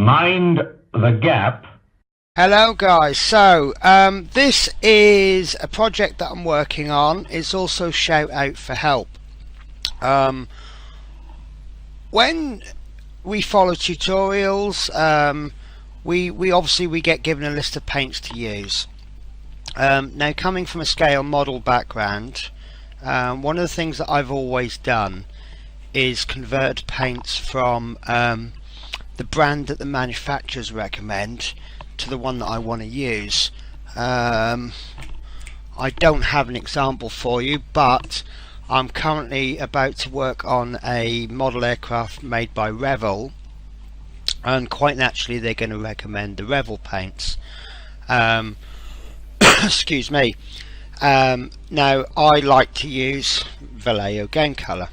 Mind the gap. Hello guys, so this is a project that I'm working on. It's also shout out for help. When we follow tutorials, we obviously get given a list of paints to use. Now, coming from a scale model background, one of the things that I've always done is convert paints from the brand that the manufacturers recommend to the one that I want to use. I don't have an example for you, but I'm currently about to work on a model aircraft made by Revell, and quite naturally they're going to recommend the Revell paints. Excuse me. Now, I like to use Vallejo Game Colour.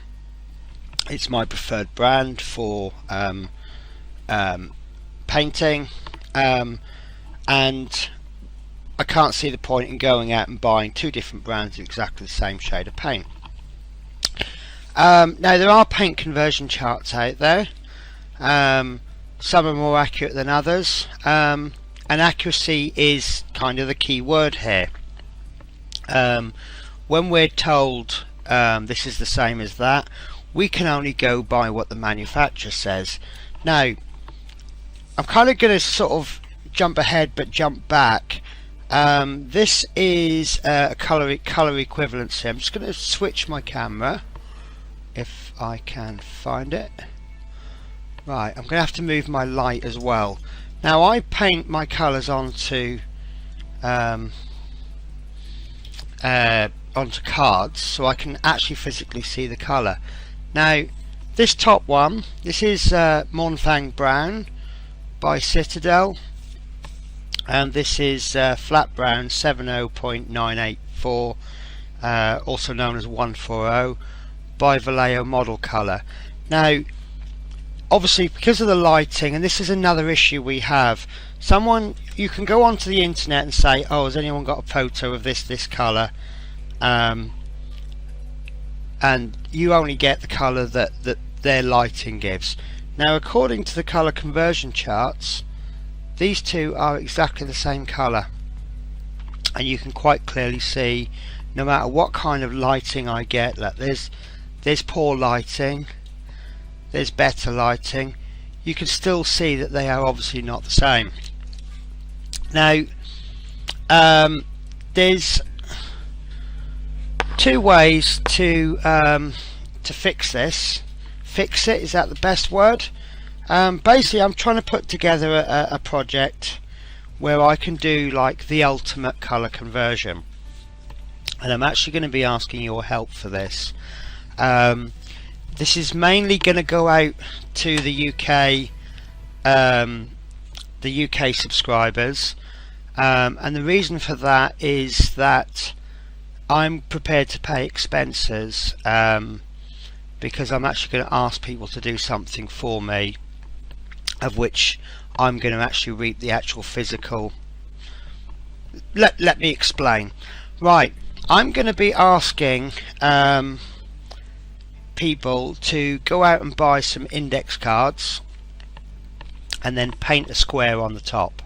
It's my preferred brand for painting, and I can't see the point in going out and buying two different brands of exactly the same shade of paint. Now, there are paint conversion charts out there. Some are more accurate than others, and accuracy is kind of the key word here. When we're told this is the same as that, we can only go by what the manufacturer says. Now, I'm kind of going to sort of jump ahead but jump back. This is a color equivalency. I'm just going to switch my camera if I can find it. Right, I'm going to have to move my light as well. Now, I paint my colours onto cards so I can actually physically see the colour. Now, this top one, this is Mornfang Brown by Citadel, and this is Flat Brown 70.984, also known as 140, by Vallejo Model Colour. Now, obviously, because of the lighting, and this is another issue we have, you can go onto the internet and say, oh, has anyone got a photo of this colour, and you only get the colour that their lighting gives. Now, according to the colour conversion charts, these two are exactly the same colour, and you can quite clearly see, no matter what kind of lighting I get, like there's poor lighting, there's better lighting, you can still see that they are obviously not the same. Now, there's two ways to fix this. Fix it, is that the best word? Basically, I'm trying to put together a project where I can do like the ultimate colour conversion, and I'm actually going to be asking your help for this. This is mainly going to go out to the UK subscribers, and the reason for that is that I'm prepared to pay expenses, because I'm actually going to ask people to do something for me, of which I'm going to actually reap the actual physical. Let me explain. Right, I'm going to be asking people to go out and buy some index cards and then paint a square on the top.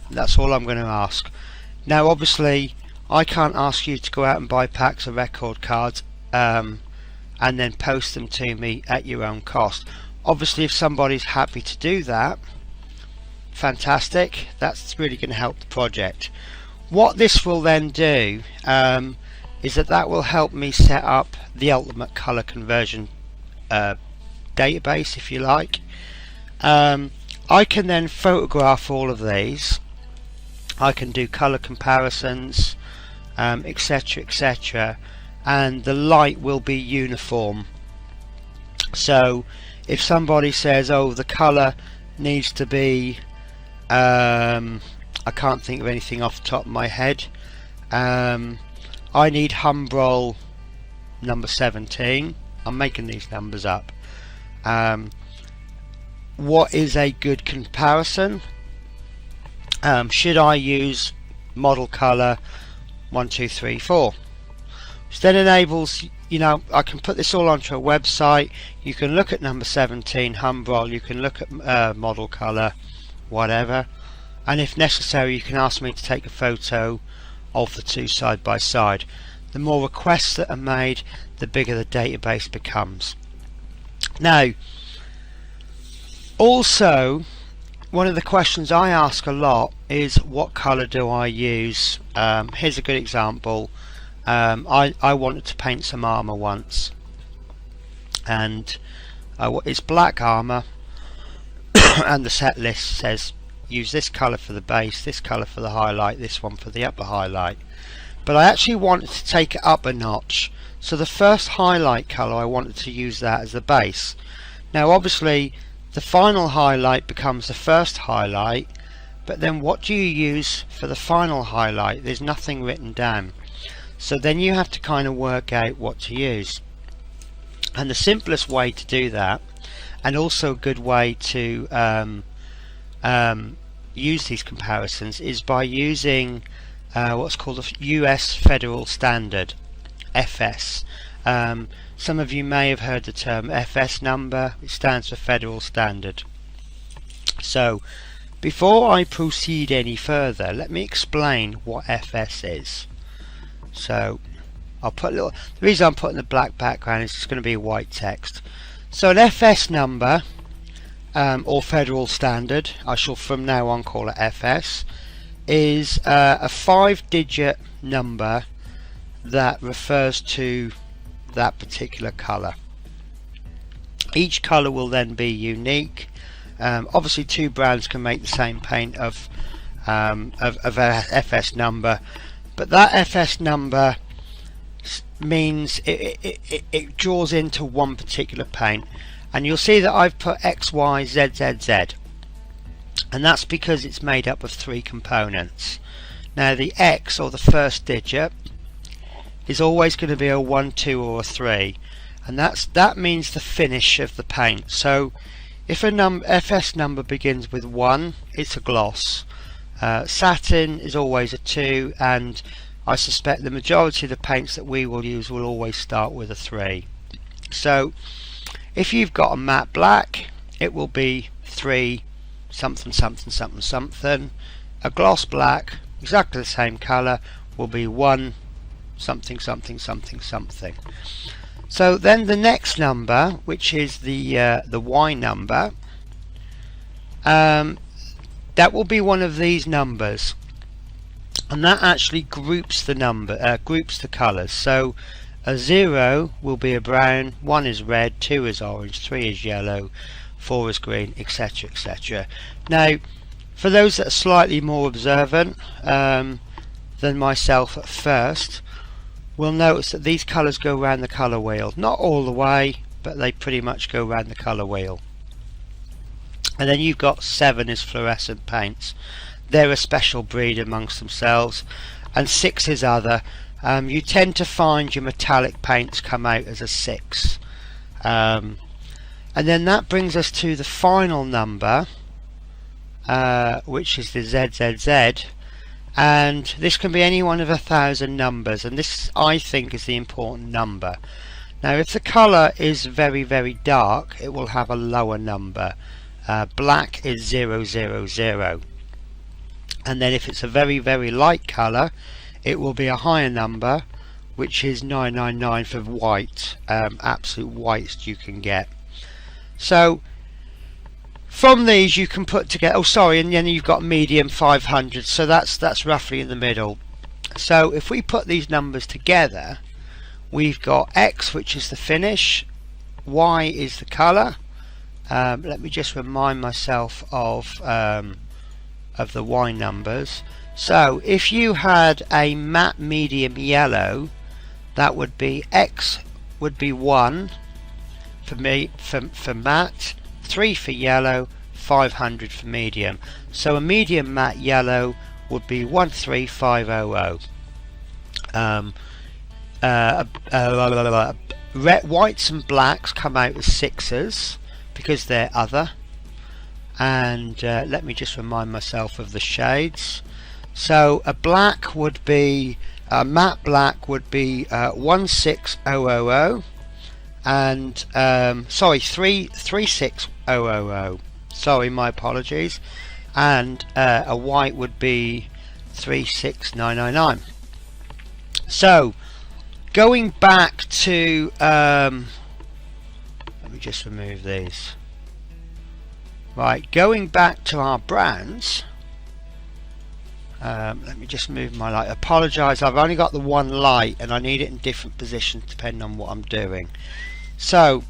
That's all I'm going to ask. Now, obviously, I can't ask you to go out and buy packs of record cards and then post them to me at your own cost. Obviously, if somebody's happy to do that, fantastic, that's really going to help the project. What this will then do is that will help me set up the ultimate colour conversion database, if you like. I can then photograph all of these, I can do colour comparisons, etc, etc, and the light will be uniform. So if somebody says, oh, the colour needs to be, I can't think of anything off the top of my head, I need Humbrol number 17, I'm making these numbers up. What is a good comparison? Should I use model colour 1, 2, 3, 4? Which then enables you know, I can put this all onto a website. You can look at number 17 Humbrol, you can look at model colour, whatever, and if necessary you can ask me to take a photo of the two side by side. The more requests that are made, the bigger the database becomes. Now, also, one of the questions I ask a lot is, what colour do I use? Here's a good example. I wanted to paint some armour once, and it's black armour and the set list says use this colour for the base, this colour for the highlight, this one for the upper highlight. But I actually wanted to take it up a notch, so the first highlight colour I wanted to use that as the base. Now obviously the final highlight becomes the first highlight, but then what do you use for the final highlight? There's nothing written down. So then you have to kind of work out what to use. And the simplest way to do that, and also a good way to use these comparisons, is by using what's called a US Federal Standard, FS. Some of you may have heard the term FS number. It stands for Federal Standard. So before I proceed any further, let me explain what FS is. So I'll put a little, the reason I'm putting the black background is it's going to be white text. So an FS number, or Federal Standard, I shall from now on call it FS, is a 5-digit number that refers to that particular colour. Each colour will then be unique. Obviously two brands can make the same paint of a FS number, but that FS number means it draws into one particular paint, and you'll see that I've put X, Y, Z, Z, Z, and that's because it's made up of 3 components. Now the X, or the first digit, is always going to be a 1, 2 or a 3, and that means the finish of the paint. So if a FS number begins with 1, it's a gloss. Satin is always a 2, and I suspect the majority of the paints that we will use will always start with a 3. So if you've got a matte black, it will be 3 something something something something. A gloss black, exactly the same colour, will be 1 something something something something. So then the next number, which is the Y number, that will be one of these numbers, and that actually groups the groups the colours. So a 0 will be a brown, 1 is red, 2 is orange, 3 is yellow, 4 is green, etc, etc. Now for those that are slightly more observant than myself at first, we'll notice that these colours go around the colour wheel. Not all the way, but they pretty much go around the colour wheel. And then you've got 7 is fluorescent paints. They're a special breed amongst themselves. And 6 is other. You tend to find your metallic paints come out as a 6. And then that brings us to the final number, which is the ZZZ. And this can be any one of 1,000 numbers, and this I think is the important number. Now if the colour is very very dark, it will have a lower number. Black is 000, and then if it's a very very light colour, it will be a higher number, which is 999 for white, absolute whitest you can get. So from these you can put together, and then you've got medium 500, so that's roughly in the middle. So if we put these numbers together, we've got X, which is the finish, Y is the colour. Let me just remind myself of the Y numbers. So if you had a matte medium yellow, that would be X would be 1 for me for matte, 3 for yellow, 500 for medium. So a medium matte yellow would be 13500. Whites and blacks come out as 6s because they're other. And let me just remind myself of the shades. So a black would be Matte black would be 16000 and sorry, 36000. Sorry, my apologies. And a white would be 36999. So going back to let me just remove these. Right, going back to our brands, let me just move my light. Apologise, I've only got the one light and I need it in different positions depending on what I'm doing. So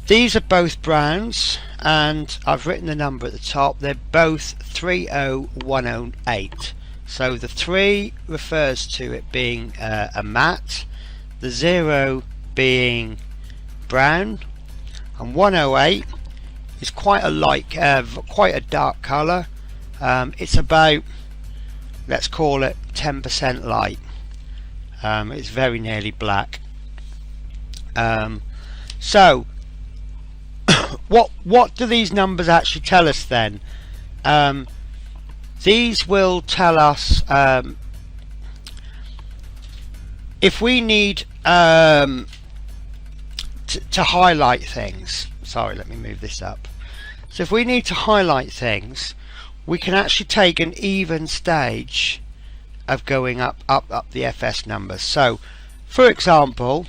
these are both browns and I've written the number at the top. They're both 30108. So the 3 refers to it being a matte, the 0 being brown, and 108 is quite a light, quite a dark colour. It's about, let's call it 10% light. It's very nearly black. So what do these numbers actually tell us then? These will tell us if we need to highlight things. Sorry, let me move this up. So if we need to highlight things, we can actually take an even stage of going up the FS numbers. So for example,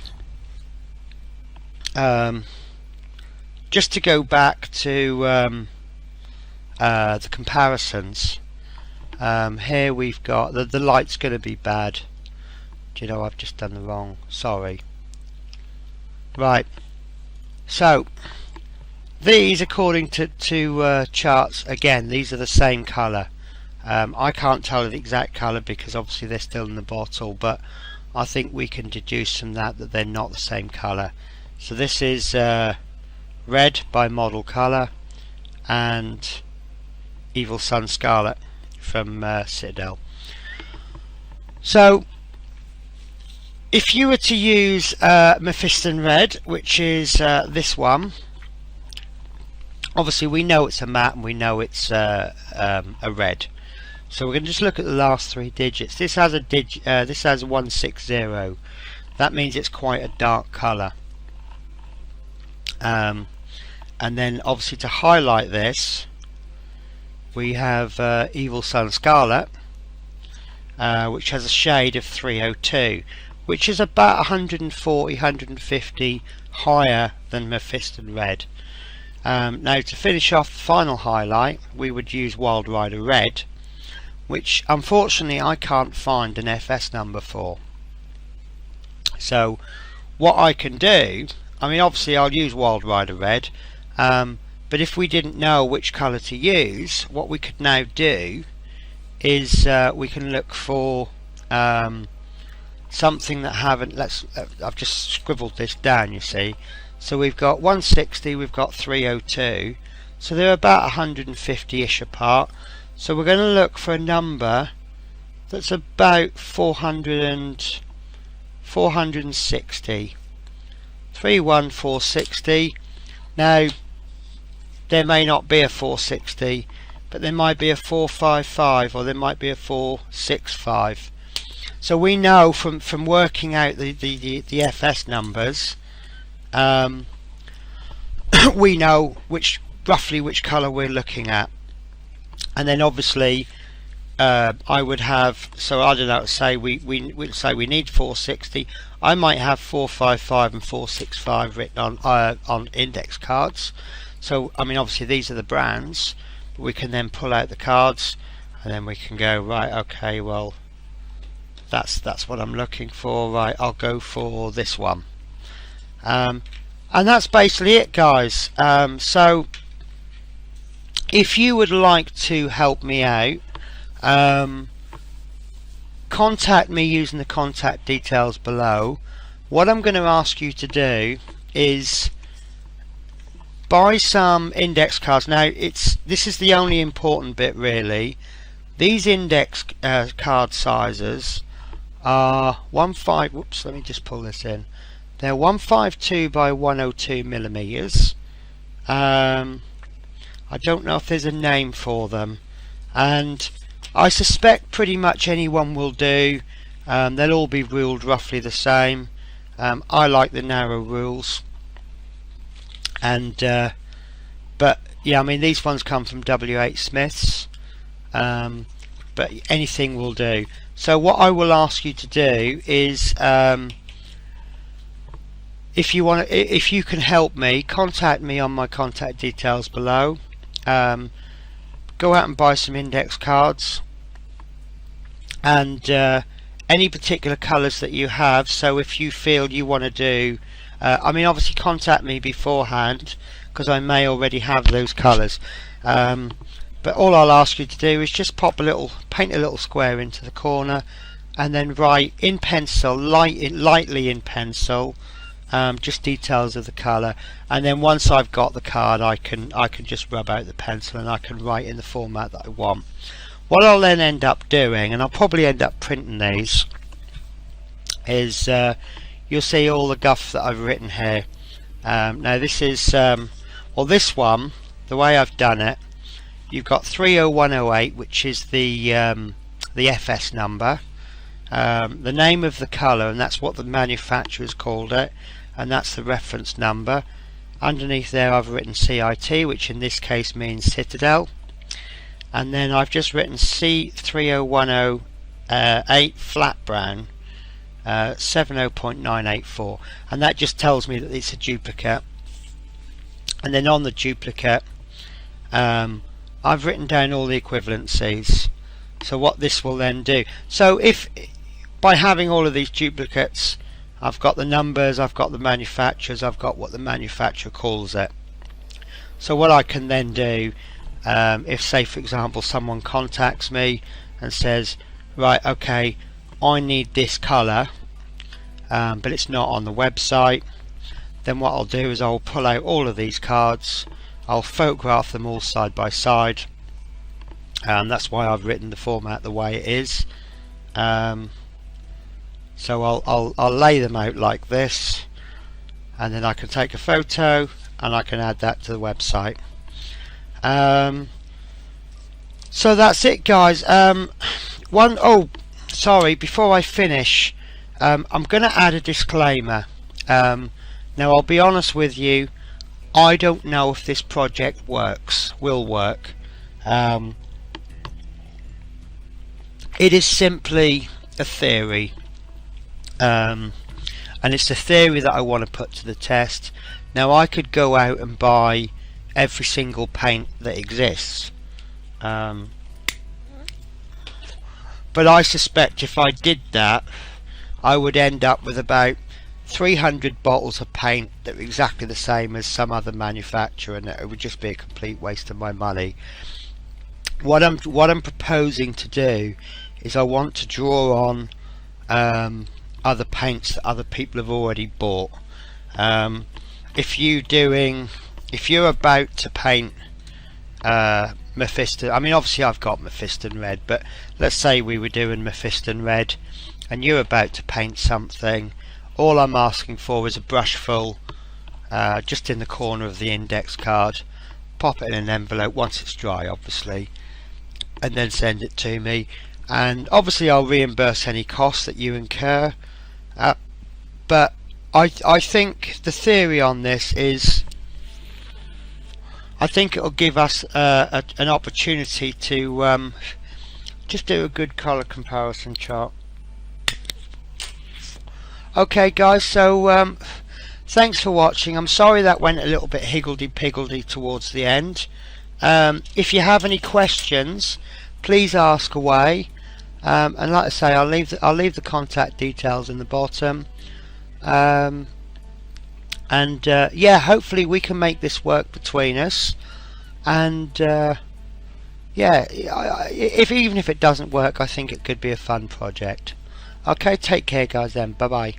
just to go back to the comparisons, here we've got the light's going to be bad. Do you know, I've just done the wrong, sorry. Right, so these, according to charts, again, these are the same colour. I can't tell the exact colour because obviously they're still in the bottle, but I think we can deduce from that they're not the same colour. So this is red by Model Colour and Evil Sun Scarlet from Citadel. So if you were to use Mephiston Red, which is this one, obviously we know it's a matte and we know it's a red. So we're going to just look at the last 3 digits. This has a this has 160. That means it's quite a dark colour. And then obviously to highlight this, we have Evil Sun Scarlet, which has a shade of 302, which is about 140, 150 higher than Mephiston Red. Now to finish off the final highlight, we would use Wild Rider Red, which unfortunately I can't find an FS number for. So what I can do, I mean obviously I'll use Wild Rider Red, but if we didn't know which colour to use, what we could now do is we can look for something that haven't, I've just scribbled this down, you see. So we've got 160, we've got 302, so they're about 150-ish apart. So we're going to look for a number that's about 460. 31460. Now there may not be a 460, but there might be a 455 or there might be a 465. So we know from working out the FS numbers, we know roughly which colour we're looking at. And then obviously I would have, so I don't know, say we say we need 460. I might have 455 and 465 written on index cards. So I mean obviously these are the brands, but we can then pull out the cards and then we can go, right, okay, well that's what I'm looking for, right, I'll go for this one. And that's basically it, guys. So if you would like to help me out, contact me using the contact details below. What I'm going to ask you to do is buy some index cards. Now this is the only important bit really. These index card sizes are whoops, let me just pull this in. They're 152 by 102 millimeters. I don't know if there's a name for them, and I suspect pretty much anyone will do. They'll all be ruled roughly the same. I like the narrow rules, and but yeah, I mean these ones come from W.H. Smith's, but anything will do. So what I will ask you to do is, if you can help me, contact me on my contact details below. Go out and buy some index cards, and any particular colours that you have. So if you feel you want to do, I mean obviously contact me beforehand, because I may already have those colours, but all I'll ask you to do is just paint a little square into the corner, and then write in pencil, lightly in pencil, just details of the colour. And then once I've got the card, I can just rub out the pencil and I can write in the format that I want. What I'll then end up doing, and I'll probably end up printing these, is you'll see all the guff that I've written here. Now this is, well, this one, the way I've done it, you've got 30108, which is the FS number, the name of the colour, and that's what the manufacturer's called it, and that's the reference number. Underneath there I've written CIT, which in this case means Citadel, and then I've just written C30108 flat brown 70.984, and that just tells me that it's a duplicate. And then on the duplicate, I've written down all the equivalencies. So what this will then do, so if by having all of these duplicates, I've got the numbers, I've got the manufacturers, I've got what the manufacturer calls it. So what I can then do, if say for example someone contacts me and says, right, okay, I need this colour, but it's not on the website, then what I'll do is I'll pull out all of these cards, I'll photograph them all side by side. That's why I've written the format the way it is. So I'll lay them out like this, and then I can take a photo and I can add that to the website. So that's it, guys. Sorry, before I finish, I'm going to add a disclaimer. Now I'll be honest with you, I don't know if this project will work. It is simply a theory, and it's a theory that I want to put to the test. Now I could go out and buy every single paint that exists, but I suspect if I did that, I would end up with about 300 bottles of paint that are exactly the same as some other manufacturer, and it would just be a complete waste of my money. What I'm proposing to do is I want to draw on other paints that other people have already bought. If you're about to paint Mephiston, I mean obviously I've got Mephiston Red, but let's say we were doing Mephiston Red and you're about to paint something, all I'm asking for is a brush full, just in the corner of the index card. Pop it in an envelope once it's dry obviously, and then send it to me, and obviously I'll reimburse any costs that you incur, but I think the theory on this is, I think it'll give us an opportunity to just do a good colour comparison chart. Okay guys, so thanks for watching. I'm sorry that went a little bit higgledy-piggledy towards the end. If you have any questions, please ask away, and like I say, I'll leave the contact details in the bottom, and yeah, hopefully we can make this work between us, and yeah, even if it doesn't work, I think it could be a fun project. Okay, take care guys then, bye bye.